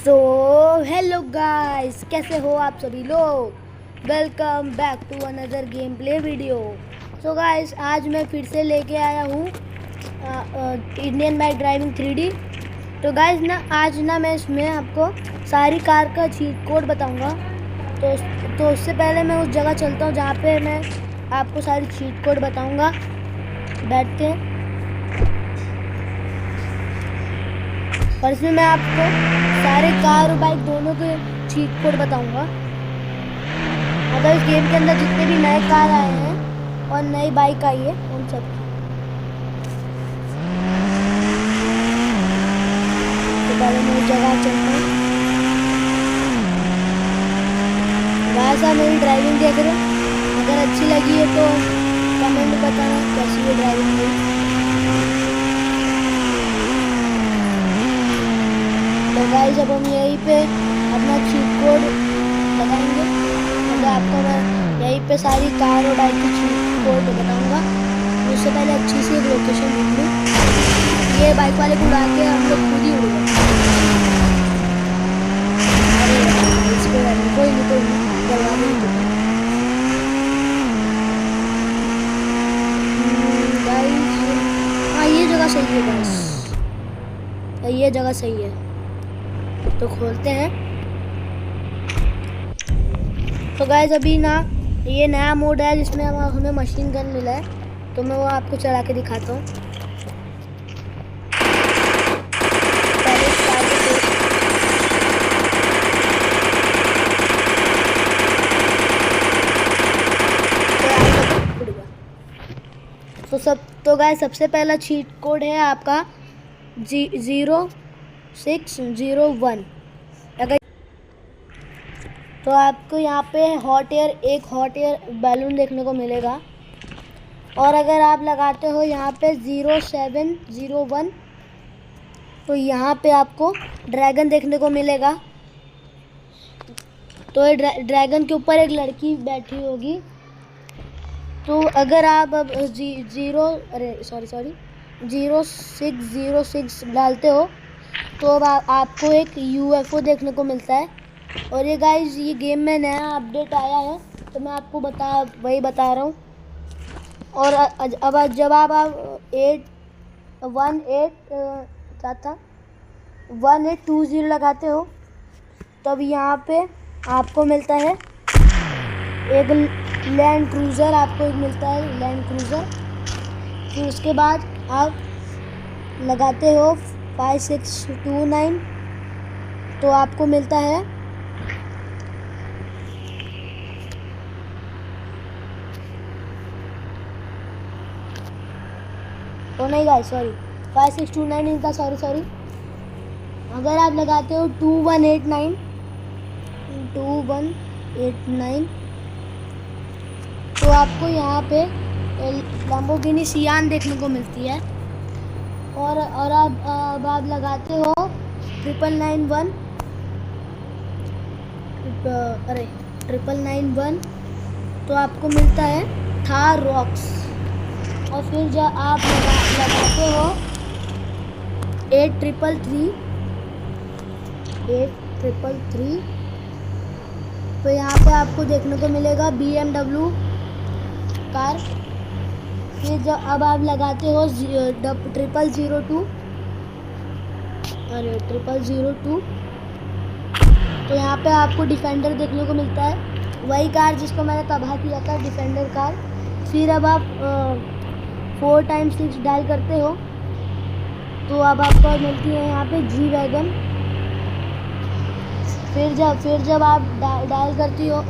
So hello guys, कैसे हो आप सभी लोग। Welcome back to another game play video. So guys, आज मैं फिर से लेके आया हूँ इंडियन बाइक ड्राइविंग 3D। तो गाइस ना, आज ना मैं इसमें आपको सारी कार का चीट कोड बताऊँगा। तो उससे पहले मैं उस जगह चलता हूँ जहाँ पे मैं आपको सारी चीट कोड बताऊँगा। बैठते हैं और इसमें मैं आपको सारे कार और बाइक दोनों के चीट कोड बताऊंगा। अगर इस गेम के अंदर जितने भी नए कार आए हैं और नई बाइक आई है उन सब की। तो पहले मैं जगह चलता हूँ। वैसा मेरी ड्राइविंग देख रहे हो, अगर अच्छी लगी है तो कमेंट बताना कैसी है ड्राइविंग हुई। तो गाइस, अब हम यहीं पे अपना चीट कोड लगाएंगे। मतलब आपको मैं यहीं पे सारी कार और बाइक की चीट कोड बताऊंगा। उससे पहले अच्छी सी एक लोकेशन ढूंढ लूँ। ये बाइक वाले को उड़ा के हम लोग खुद ही उड़ गए। अरे इसको कोई नहीं करवा देंगे। गाइस, हाँ ये जगह सही है गाइस, ये जगह सही है। तो खोलते हैं। तो गाइस, अभी ना ये नया मोड है जिसमें हमें मशीन गन मिला है, तो मैं वो आपको चला के दिखाता हूँ। तो गाइस, सबसे पहला चीट कोड है आपका 0601। अगर तो आपको यहाँ पे एक हॉट एयर बैलून देखने को मिलेगा। और अगर आप लगाते हो यहाँ पे 0701, तो यहाँ पे आपको ड्रैगन देखने को मिलेगा। तो ये ड्रैगन के ऊपर एक लड़की बैठी होगी। तो अगर आप अब 0606 डालते हो तो अब आपको एक UFO देखने को मिलता है। और ये गाइस, ये गेम में नया अपडेट आया है, तो मैं आपको वही बता रहा हूँ। और अब जब आप 1820 लगाते हो, तब यहाँ पे आपको मिलता है एक लैंड क्रूज़र। आपको एक मिलता है लैंड क्रूज़र। फिर उसके बाद आप लगाते हो 5629, तो आपको मिलता है नहीं गाइस, सॉरी 5629 नहीं था, सॉरी। अगर आप लगाते हो 2189 तो आपको यहाँ पे लैम्बोर्गिनी सियान देखने को मिलती है। और आप लगाते हो 991 तो आपको मिलता है थार रॉक्स। और फिर जब आप लगाते हो 8333 तो यहाँ पे आपको देखने को मिलेगा BMW कार। फिर जब अब आप लगाते हो 0002 तो यहाँ पे आपको डिफेंडर देखने को मिलता है, वही कार जिसको मैंने तबाह किया था, डिफेंडर कार। फिर अब आप 4x6 डायल करते हो तो अब आपको मिलती है यहाँ पे G वैगन। फिर जब आप डायल करती हो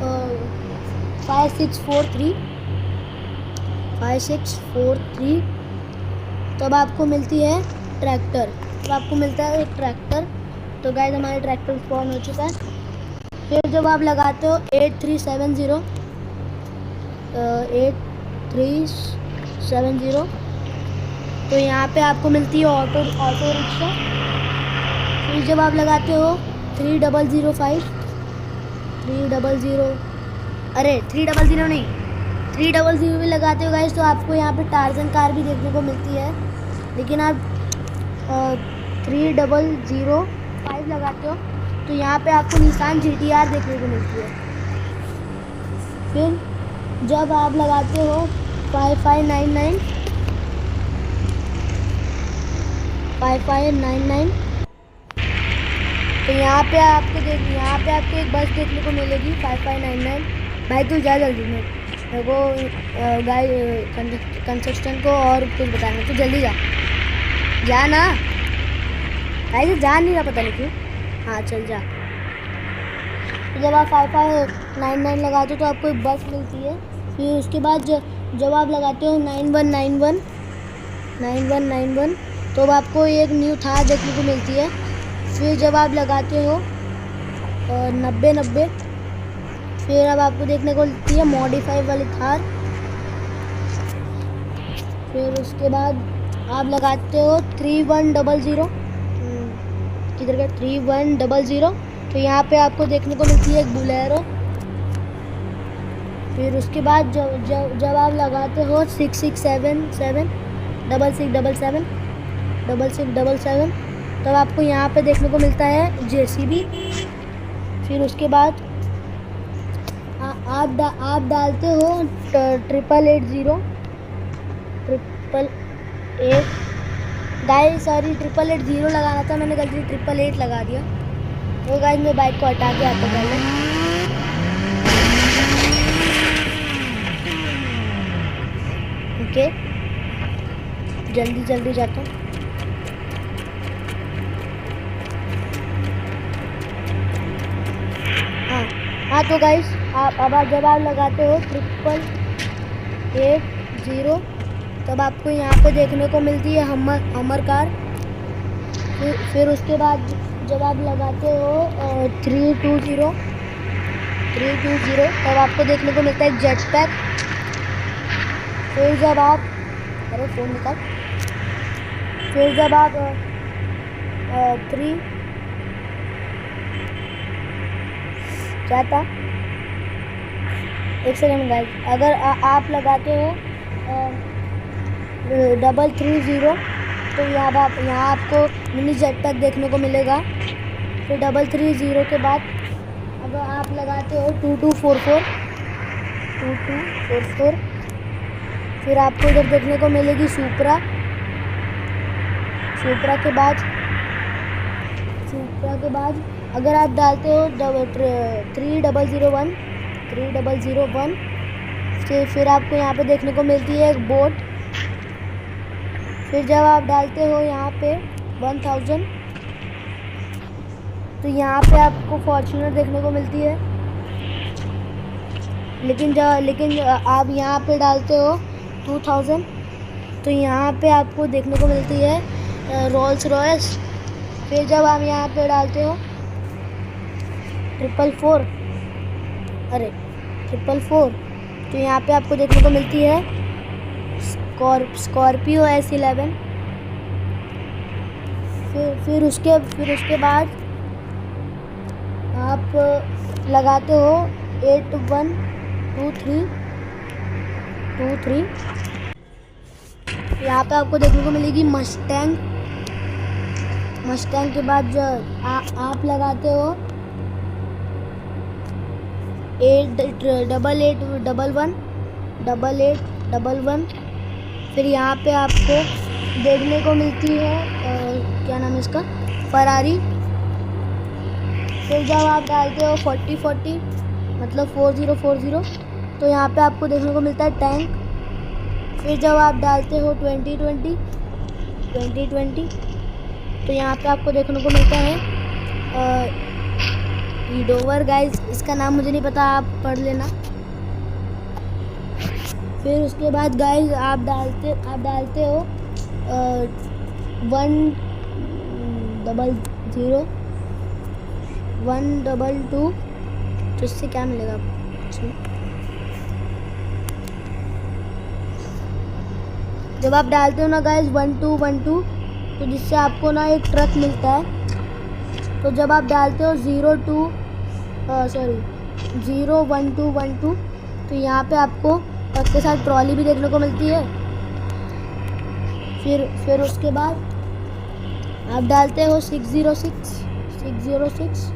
5643 तब आपको मिलती है ट्रैक्टर। तो आपको मिलता है एक ट्रैक्टर। तो गाइस, हमारे ट्रैक्टर स्पॉन हो चुका है। फिर जब आप लगाते हो 8370 तो यहाँ पे आपको मिलती है ऑटो रिक्शा। फिर जब आप लगाते हो 3005 300 भी लगाते हो गाइस, तो आपको यहाँ पे टार्जन कार भी देखने को मिलती है। लेकिन आप 3005 लगाते हो तो यहाँ पे आपको निसान GTR देखने को मिलती है। फिर जब आप लगाते हो 5599 तो यहाँ पे आपको एक बस देखने को मिलेगी 5599। भाई तू जा जल्दी में, मेरे को कंस्ट्रक्शन को और कुछ बताना, तो जल्दी जा ना भाई, तो जा नहीं रहा पता नहीं क्यों। हाँ चल जा। तो जब आप 5599 लगाते हो तो आपको एक बस मिलती है। फिर उसके बाद जब आप लगाते हो 9191 तो आपको एक न्यू थार देखने को मिलती है। फिर जब आप लगाते हो 90 फिर अब आपको देखने को मिलती है मॉडिफाई वाली थार। फिर उसके बाद आप लगाते हो 3100 किधर का 3100 तो यहाँ पे आपको देखने को मिलती है एक बुलेरो। फिर उसके बाद जब आप लगाते हो 6677 तब आपको यहाँ पे देखने को मिलता है JCB। फिर उसके बाद आप डालते हो 8880 गाइस, सॉरी 8880 लगाना था, मैंने गलती 888 लगा दिया। तो गाइस मैं बाइक को हटा के आता पहले। ओके, जल्दी जाता हूँ। हाँ तो गाइस जब आप लगाते हो 8880 तब आपको यहाँ पे देखने को मिलती है हमर कार। फिर उसके बाद जब आप लगाते हो 320 तब आपको देखने को मिलता है जेट पैक। फिर जब आप फ़ोन निकाल। फिर जब आप 3 क्या था, एक सेकंड गाइस, अगर आप लगाते हो 330 तो यहाँ आपको मिनी जेट पैक देखने को मिलेगा। फिर 330 के बाद अगर आप लगाते हो 2244 फिर आपको इधर देखने को मिलेगी सुपरा के बाद अगर आप डालते हो 3001 फिर आपको यहाँ पे देखने को मिलती है एक बोट। फिर जब आप डालते हो यहाँ पे 1000 तो यहाँ पे आपको फॉर्च्यूनर देखने को मिलती है। लेकिन आप यहाँ पे डालते हो 2000 तो यहाँ पे आपको देखने को मिलती है रोल्स रॉयस। फिर जब आप यहाँ पे डालते हो 444 तो यहाँ पे आपको देखने को मिलती है स्कॉर्पियो S11। फिर उसके बाद आप लगाते हो 8123 यहाँ पे आपको देखने को मिलेगी मस्टैंग के बाद जो आप लगाते हो 8811 फिर यहाँ पे आपको देखने को मिलती है क्या नाम है इसका, फरारी। फिर जब आप डालते हो 4040 मतलब 4040 तो यहाँ पे आपको देखने को मिलता है टैंक। फिर जब आप डालते हो 2020 तो यहाँ पे आपको देखने को मिलता है ईडोवर। गाइस इसका नाम मुझे नहीं पता, आप पढ़ लेना। फिर उसके बाद गाइस आप डालते हो 100 तो इससे क्या मिलेगा आपको। जब आप डालते हो ना गाइस 1212 तो जिससे आपको ना एक ट्रक मिलता है। तो जब आप डालते हो 01212 तो यहाँ पे आपको ट्रक के साथ ट्रॉली भी देखने को मिलती है। फिर उसके बाद आप डालते हो 606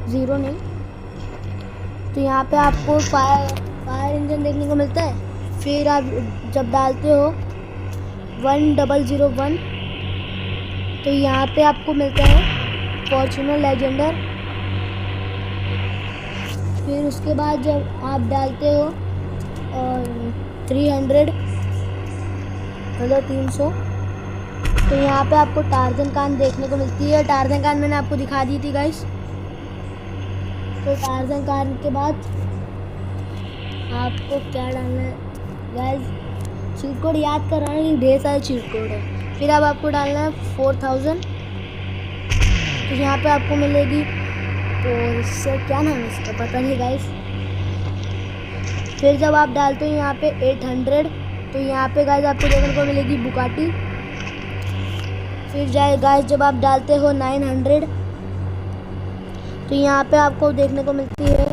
ज़ीरो नहीं। तो यहाँ पे आपको फायर इंजन देखने को मिलता है। फिर आप जब डालते हो 1001, तो यहाँ पे आपको मिलता है फॉर्च्यूनर लेजेंडर। फिर उसके बाद जब आप डालते हो 300 मतलब 300, तो यहाँ पे आपको टार्जन कान देखने को मिलती है। टार्जन कान मैंने आपको दिखा दी थी गाइस। तो टार्जन कान के बाद आपको क्या डालना है गाइस, चीट कोड याद कर रहा है कि ढेर सारे चीट कोड है। फिर अब आपको डालना है 4000। तो यहाँ पे आपको मिलेगी, तो इससे क्या नाम है इसका पता नहीं गाइस। फिर जब आप डालते हो यहाँ पे 800, तो यहाँ पे गाइस आपको देखने को मिलेगी बुगाटी। फिर जाए गाइस जब आप डालते हो 900, तो यहाँ पे आपको देखने को मिलती है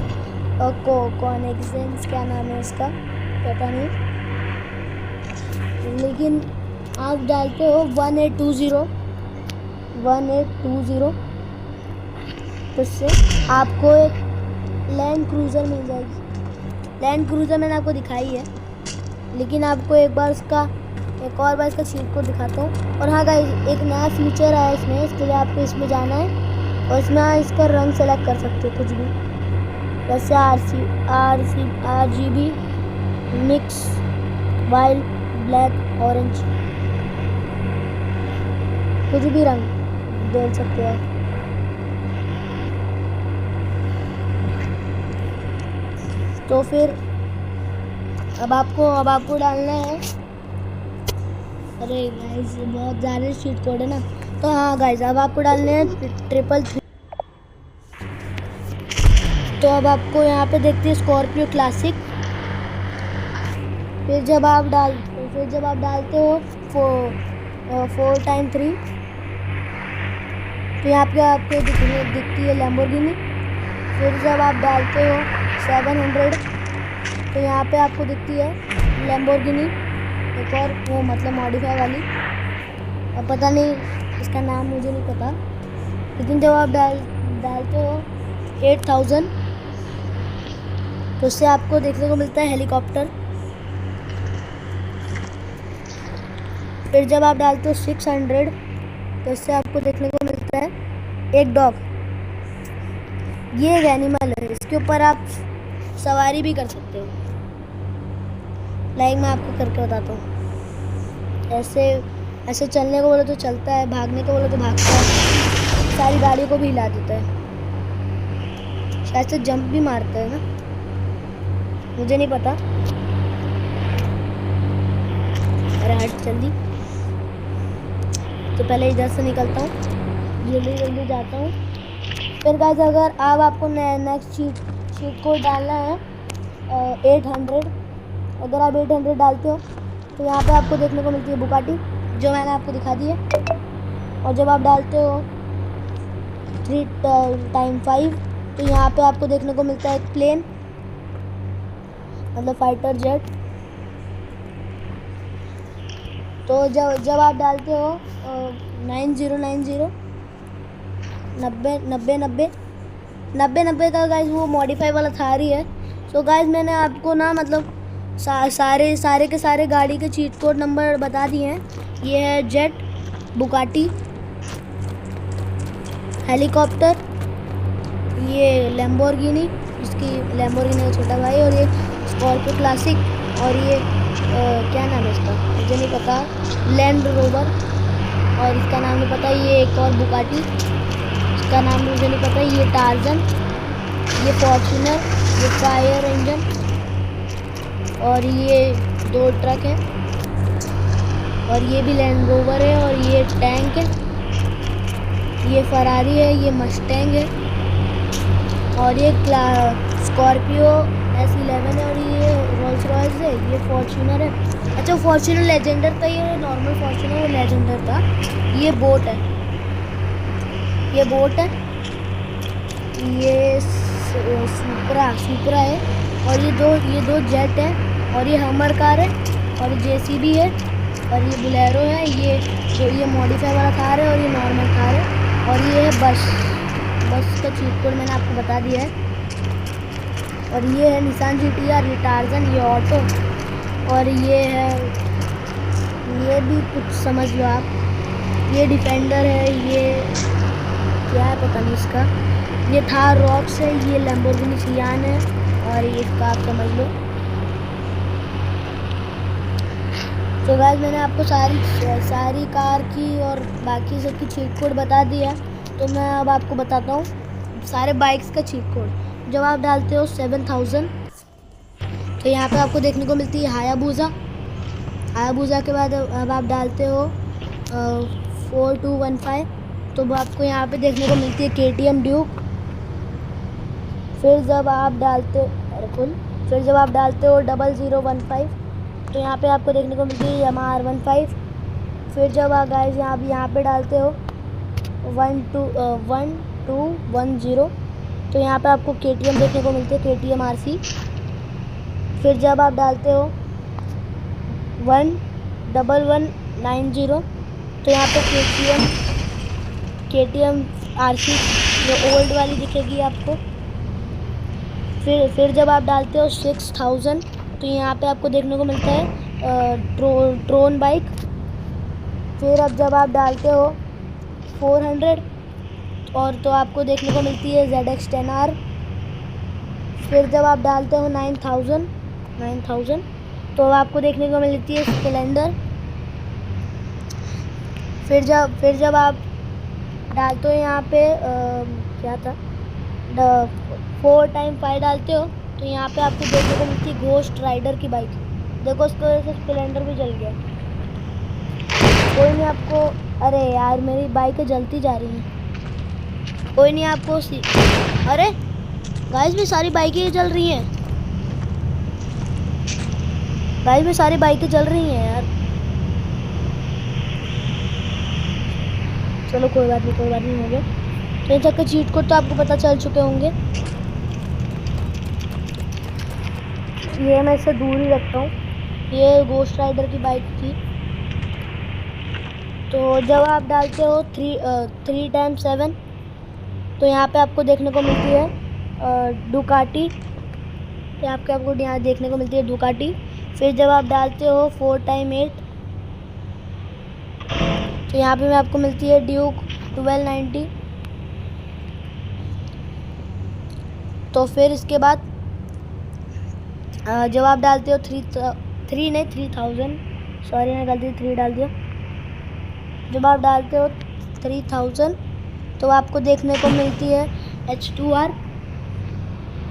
कॉनेक्सेंस, क्या नाम है इसका पता नहीं, लेकिन आप डालते हो 1820, तो इससे आपको एक लैंड क्रूज़र मिल जाएगी। लैंड क्रूज़र मैंने आपको दिखाई है, लेकिन आपको एक बार इसका चीट कोड दिखाता हूँ। और हाँ गाइस, एक नया फीचर आया इसमें, इसके लिए आपको इसमें जाना है और इसमें इसका रंग सेलेक्ट कर सकते हो कुछ भी, जैसे RGB mix, wild, black, orange, कुछ भी रंग दे सकते हो। तो फिर अब आपको डालना है, अरे गाइस बहुत ज़्यादा चीट कोड है ना। तो हाँ गाइस, अब आपको डालने हैं 333। तो अब आपको यहाँ पे देखते हैं स्कॉर्पियो क्लासिक। फिर जब आप डालते हो 4x3, तो यहाँ पे आपको दिखती है लैम्बोर्गिनी। फिर जब आप डालते हो 700, तो यहाँ पे आपको दिखती है लैम्बोर्गिनी, एक और वो मतलब मॉडिफाई वाली, अब पता नहीं इसका नाम मुझे नहीं पता। लेकिन जब आप डालते हो 8000, तो उससे आपको देखने को मिलता है हेलीकॉप्टर। फिर जब आप डालते हो 600, तो इससे आपको देखने को मिलता है एक डॉग। ये एक एनिमल है, इसके ऊपर आप सवारी भी कर सकते हो। लाइक मैं आपको करके बताता हूँ। ऐसे चलने को बोले तो चलता है, भागने को बोले तो भागता है, सारी गाड़ियों को भी हिला देता है, शायद से जंप भी मारता है ना, मुझे नहीं पता। अरे हट जल्दी। तो पहले इधर से निकलता हूँ, जल्दी जाता हूँ। फिर गाइस अगर आपको नेक्स्ट चीट कोड डालना है 800, अगर आप 800 डालते हो, तो यहाँ पे आपको देखने को मिलती है बुगाटी, जो मैंने आपको दिखा दी है। और जब आप डालते हो 3x5, तो यहाँ पे आपको देखने को मिलता है एक प्लेन, मतलब फाइटर जेट। तो जब आप डालते हो 9090 90 का गाइस वो मॉडिफाई वाला थार ही है। सो गाइस मैंने आपको ना मतलब सारे के सारे गाड़ी के चीट कोड नंबर बता दिए हैं। ये है जेट, बुगाटी, हेलीकॉप्टर, ये लैम्बोर्गिनी, इसकी लैम्बोर्गिनी का छोटा भाई, और ये स्कॉर्पियो क्लासिक, और ये क्या नाम है इसका मुझे नहीं पता, लैंड रोवर, और इसका नाम नहीं पता। ये एक और बुगाटी, इसका नाम मुझे नहीं पता। ये टार्जन, ये फॉर्च्यूनर, ये फायर इंजन, और ये 2 ट्रक है, और ये भी लैंड रोवर है, और ये टैंक है, ये फरारी है, ये मस्टैंग है, और ये स्कॉर्पियो S11 है, और ये रोल्स रॉयस है, ये फॉर्च्यूनर है। अच्छा फॉर्च्यूनर लेजेंडर था, ये नॉर्मल फॉर्च्यूनर वो लेजेंडर था। ये बोट है, ये सुपरा है, और ये दो जेट है, और ये हमर कार है, और ये JCB है, और ये बोलेरो है, ये मॉडिफाई वाला कार है, और ये नॉर्मल कार है, और ये है बस। बस का चीट कोड मैंने आपको बता दिया है। और ये है निसान GTR, ये टार्जन, ये ऑटो, और ये है, ये भी कुछ समझ लो आप, ये डिफेंडर है, ये क्या है पता नहीं इसका, ये थार रॉक्स है, ये लैम्बोर्गिनी सियान है, और ये इसका आप समझ लो। तो गाइस मैंने आपको सारी कार की और बाकी सब की चीट कोड बता दिया। तो मैं अब आपको बताता हूँ सारे बाइक्स का चीट कोड। जब आप डालते हो 7000 तो यहाँ पे आपको देखने को मिलती है हायाबुसा। हायाबुसा के बाद अब आप डालते हो 4215 तो आपको यहाँ पे देखने को मिलती है KTM ड्यूक। फिर जब आप डालते फिर जब आप डालते हो 0015 तो यहाँ पे आपको देखने को मिलती है Yamaha R15। फिर जब आप गाइस यहाँ पे डालते हो 1210 तो यहाँ पे आपको KTM देखने को मिलती है, KTM RC। फिर जब आप डालते हो 11190 तो यहाँ पे KTM RC जो ओल्ड वाली दिखेगी आपको। फिर जब आप डालते हो 6000 तो यहाँ पे आपको देखने को मिलता है ट्रोन बाइक। फिर अब जब आप डालते हो 400 और तो आपको देखने को मिलती है ZX10R। फिर जब आप डालते हो 9000 तो आपको देखने को मिलती है स्प्लेंडर। फिर जब आप डालते हो यहाँ पे क्या था 4x5 डालते हो तो यहाँ पे आपको देखने को मिलती है घोस्ट राइडर की बाइक। देखो उसकी वजह से स्प्लेंडर भी जल गया। कोई नहीं आपको, अरे यार मेरी बाइकें जलती जा रही हैं। कोई नहीं आपको अरे गाइस भी सारी बाइकें जल रही हैं। गाइस में सारी बाइकें चल रही हैं यार। चलो कोई बात नहीं हो गया। तो इन सबके चीट कोड तो आपको पता चल चुके होंगे। ये मैं इससे दूर ही रखता हूँ। ये घोस्ट राइडर की बाइक थी। तो जब आप डालते हो 3x7 तो यहाँ पे आपको देखने को मिलती है डुकाटी। यहाँ पे आपको यहाँ देखने को मिलती है डुकाटी। फिर जब आप डालते हो 4x8 तो यहाँ पे आपको मिलती है ड्यूक 1290। तो फिर इसके बाद जब आप डालते हो 3000 सॉरी मैं गलती 3 डाल दिया। जब आप डालते हो 3000 तो आपको देखने को मिलती है H2R।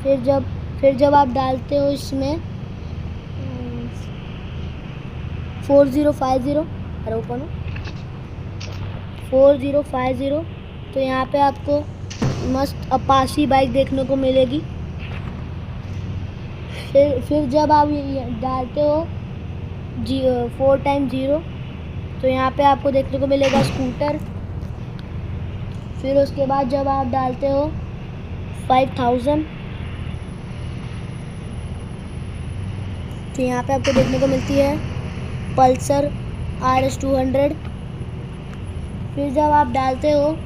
फिर जब आप डालते हो इसमें 4050 अरे ऊपर 4050 तो यहाँ पे आपको मस्त अपाची बाइक देखने को मिलेगी। फिर जब आप डालते हो 4x0 तो यहाँ पे आपको देखने को मिलेगा स्कूटर। फिर उसके बाद जब आप डालते हो 5000 तो यहाँ पे आपको देखने को मिलती है पल्सर RS200। फिर जब आप डालते हो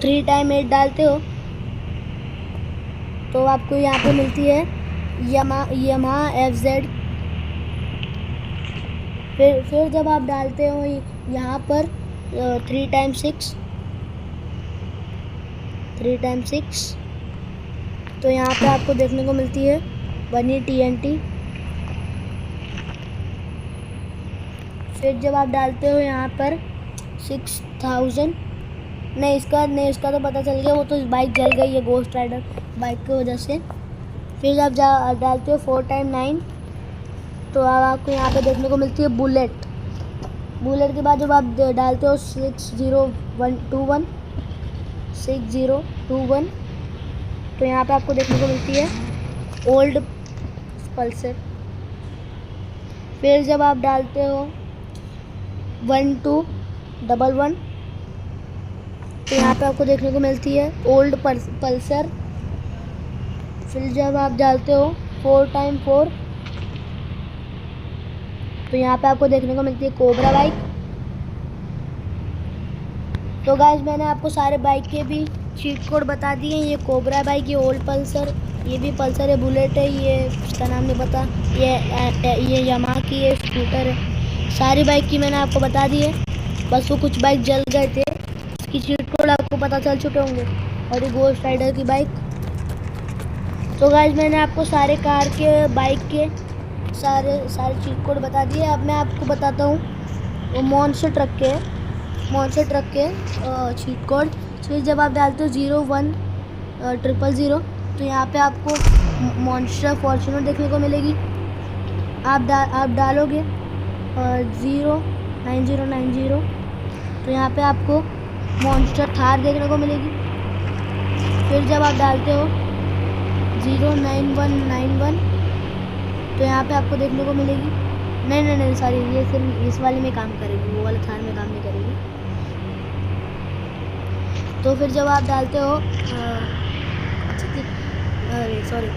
3x8 डालते हो तो आपको यहाँ पे मिलती है Yamaha FZ। फिर जब आप डालते हो यहाँ पर 3x6 तो यहाँ पे आपको देखने को मिलती है बनी TNT। फिर जब आप डालते हो यहाँ पर 6000 नहीं इसका तो पता चल गया, वो तो बाइक जल गई है घोस्ट राइडर बाइक की वजह से। फिर जब डालते हो 4x9 तो आपको यहाँ पे देखने को मिलती है बुलेट के बाद जब आप डालते हो 6021 तो यहाँ पे आपको देखने को मिलती है ओल्ड पल्सर। फिर जब आप डालते हो 1211 तो यहाँ पे आपको देखने को मिलती है ओल्ड पल्सर। फिर जब आप डालते हो 4x4 तो यहाँ पे आपको देखने को मिलती है कोबरा बाइक। तो गाइस मैंने आपको सारे बाइक के भी चीट कोड बता दिए। ये कोबरा बाइक, ये ओल्ड पल्सर, ये भी पल्सर है, बुलेट है, ये इसका नाम नहीं पता, ये यामाहा की है, स्कूटर है। सारी बाइक की मैंने आपको बता दी है। बस वो कुछ बाइक जल गए थे, इसकी चीट कोड आपको पता चल चुके होंगे। और ये गोस्ट राइडर की बाइक। तो गाइस मैंने आपको सारे कार के, बाइक के सारे चीट कोड बता दिए। अब मैं आपको बताता हूँ वो मॉन्स्टर ट्रक के चीट कोड। फिर जब आप डालते हो 010000 तो यहाँ पे आपको मॉन्स्टर फॉर्च्यूनर देखने को मिलेगी। आप डालोगे 09090 तो यहाँ पे आपको मॉन्स्टर थार देखने को मिलेगी। फिर जब आप डालते हो 09191 तो यहाँ पे आपको देखने को मिलेगी, नहीं सॉरी, ये सिर्फ इस वाले में काम करेगी, वो वाले थार में काम नहीं करेगी। तो फिर जब आप डालते हो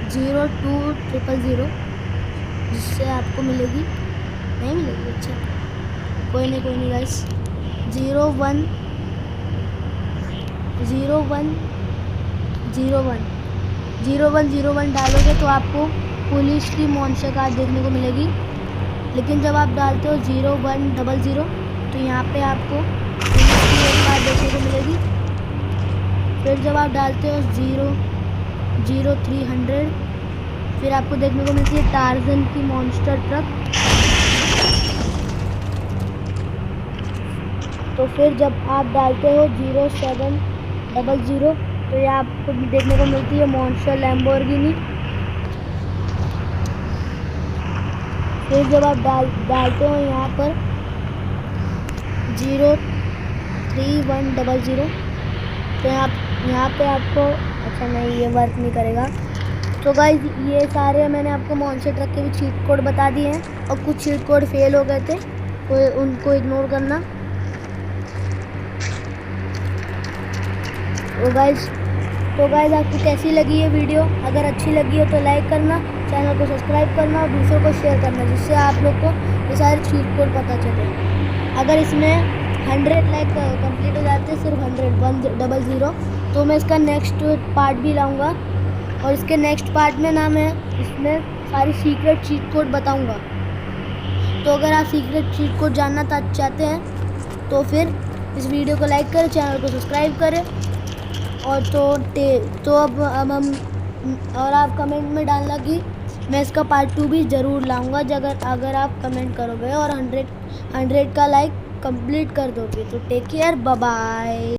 02000 जिससे आपको मिलेगी, नहीं मिलेगी, अच्छा कोई नहीं गाइस, 0101 डालोगे तो आपको पुलिस की मॉन्स्टर कार देखने को मिलेगी। लेकिन जब आप डालते हो 0100 तो यहाँ पे आपको पुलिस की एक कार देखने को मिलेगी। फिर जब आप डालते हो 00300 फिर आपको देखने को मिलती है टार्जन की मॉन्स्टर ट्रक। तो फिर जब आप डालते हो 0700 तो ये आपको देखने को मिलती है मॉन्स्टर लैम्बोर्गिनी। फिर जब आप डालते हो यहाँ पर 03100 तो यहाँ पे आपको, अच्छा नहीं, ये वर्क नहीं करेगा। तो गाइस ये सारे मैंने आपको मॉन्स्टर ट्रक के भी चीट कोड बता दिए हैं और कुछ चीट कोड फेल हो गए थे, तो उनको इग्नोर करना। तो गाइस आपको कैसी लगी ये वीडियो? अगर अच्छी लगी हो तो लाइक करना, चैनल को सब्सक्राइब करना और दूसरों को शेयर करना, जिससे आप लोग को ये सारे चीट कोड पता चले। अगर इसमें 100 लाइक कंप्लीट हो जाते हैं, सिर्फ 100 तो मैं इसका नेक्स्ट पार्ट भी लाऊंगा और इसके नेक्स्ट पार्ट में ना मैं इसमें सारी सीक्रेट चीट कोड बताऊंगा। तो अगर आप सीक्रेट चीट कोड जानना चाहते हैं तो फिर इस वीडियो को लाइक करें, चैनल को सब्सक्राइब करें। और तो अब हम, और आप कमेंट में डालना कि मैं इसका पार्ट 2 भी ज़रूर लाऊंगा अगर आप कमेंट करोगे और 100 का लाइक कंप्लीट कर दोगे। तो टेक केयर, बाय बाय।